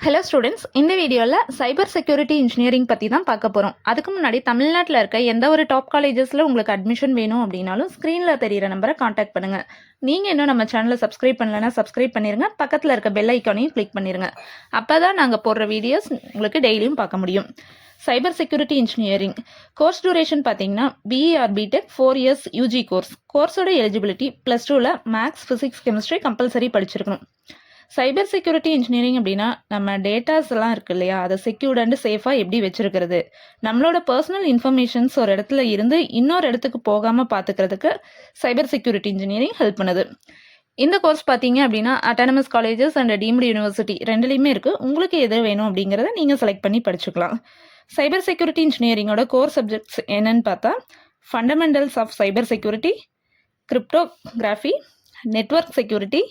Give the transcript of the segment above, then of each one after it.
Hello students, இந்த வீடியோவில் சைபர் security engineering பற்றி தான் பார்க்க போகிறோம். அதுக்கு முன்னாடி தமிழ்நாட்டில் இருக்க எந்த ஒரு டாப் காலேஜஸில் உங்களுக்கு அட்மிஷன் வேணும் அப்படின்னாலும் ஸ்க்ரீனில் தெரியிற நம்பரை காண்டாக்ட் பண்ணுங்கள். நீங்கள் இன்னும் நம்ம சேனலை சப்ஸ்கிரைப் பண்ணலைன்னா சப்ஸ்கிரைப் பண்ணிடுங்க. பக்கத்தில் இருக்க பெல் ஐக்கானையும் கிளிக் பண்ணிடுங்க. அப்போ தான் நாங்கள் போடுற வீடியோஸ் உங்களுக்கு டெய்லியும் பார்க்க முடியும். Cyber security engineering course duration பார்த்தீங்கன்னா BE or BTech 4 years UG கோர்ஸோட எலிஜிபிலிட்டி +2ல் மேக்ஸ், ஃபிசிக்ஸ், கெமிஸ்ட்ரி கம்பல்சரி படிச்சிருக்கணும். சைபர் செக்யூரிட்டி இன்ஜினியரிங் அப்படின்னா நம்ம டேட்டாஸ் எல்லாம் இருக்கு இல்லையா, அதை செக்யூர்ட் அண்ட் சேஃபாக எப்படி வச்சிருக்கிறது, நம்மளோட பர்சனல் இன்ஃபர்மேஷன்ஸ் ஒரு இடத்துல இருந்து இன்னொரு இடத்துக்கு போகாமல் பார்த்துக்கிறதுக்கு சைபர் செக்யூரிட்டி இன்ஜினியரிங் ஹெல்ப் பண்ணுது. இந்த கோர்ஸ் பார்த்தீங்க அப்படின்னா autonomous colleges and deemed university ரெண்டுலேயுமே இருக்குது. உங்களுக்கு எது வேணும் அப்படிங்கிறத நீங்கள் செலக்ட் பண்ணி படிச்சுக்கலாம். சைபர் செக்யூரிட்டி இன்ஜினியரிங்கோட கோர் சப்ஜெக்ட்ஸ் என்னன்னு பார்த்தா fundamentals of cyber security, cryptography, network security,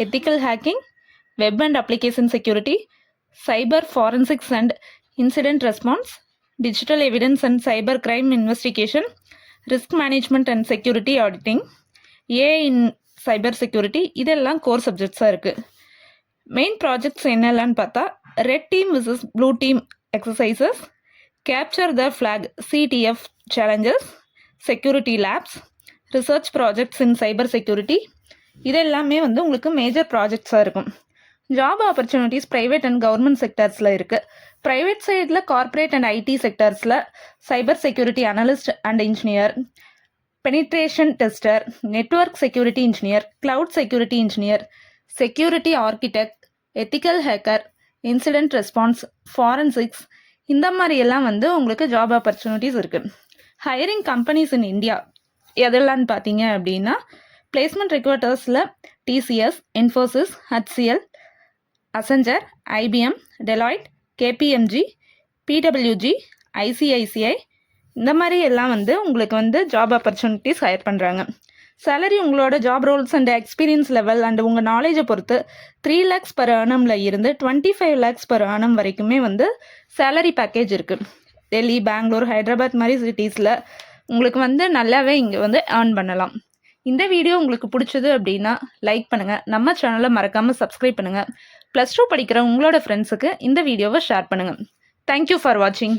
ethical hacking, web and application security, cyber forensics and incident response, digital evidence and cyber crime investigation, risk management and security auditing, AI in cyber security, இதெல்லாம் core சப்ஜெக்ட்ஸாக இருக்குது. Main projects என்னெல்லாம் பார்த்தா red team versus blue team exercises, capture the flag CTF challenges, security labs, research projects in cyber security, இது எல்லாமே உங்களுக்கு major ப்ராஜெக்ட்ஸாக இருக்கும். Job opportunities private and government செக்டர்ஸில் இருக்குது. ப்ரைவேட் சைடில் கார்ப்பரேட் அண்ட் ஐடி செக்டர்ஸில் cyber security analyst and engineer, penetration tester, network security engineer, cloud security engineer, security architect, ethical hacker, incident response, forensics, இந்த மாதிரியெல்லாம் உங்களுக்கு ஜாப் ஆப்பர்ச்சுனிட்டிஸ் இருக்குது. Hiring companies in India எதெல்லாம்னு பார்த்தீங்க அப்படின்னா பிளேஸ்மெண்ட் ரெக்ரூட்டர்ஸில் TCS, Infosys, HCL, Accenture, IBM, Deloitte, KPMG, PWG, ICICI, இந்த மாதிரி எல்லாம் உங்களுக்கு ஜாப் ஆப்பர்ச்சுனிட்டிஸ் ஹையர் பண்ணுறாங்க. சேலரி உங்களோட job roles and experience level and உங்கள் நாலேஜை பொறுத்து 3 lakhs per annum இருந்து 25 lakhs per annum வரைக்குமே சேலரி பேக்கேஜ் இருக்குது. டெல்லி, பெங்களூர், ஹைதராபாத் மாதிரி சிட்டிஸில் உங்களுக்கு நல்லாவே இங்கே ஏர்ன் பண்ணலாம். இந்த வீடியோ உங்களுக்கு பிடிச்சது அப்படின்னா லைக் பண்ணுங்கள். நம்ம சேனலை மறக்காமல் சப்ஸ்கிரைப் பண்ணுங்கள். +2 படிக்கிற உங்களோட ஃப்ரெண்ட்ஸுக்கு இந்த வீடியோவை ஷேர் பண்ணுங்கள். தேங்க்யூ ஃபார் வாட்சிங்.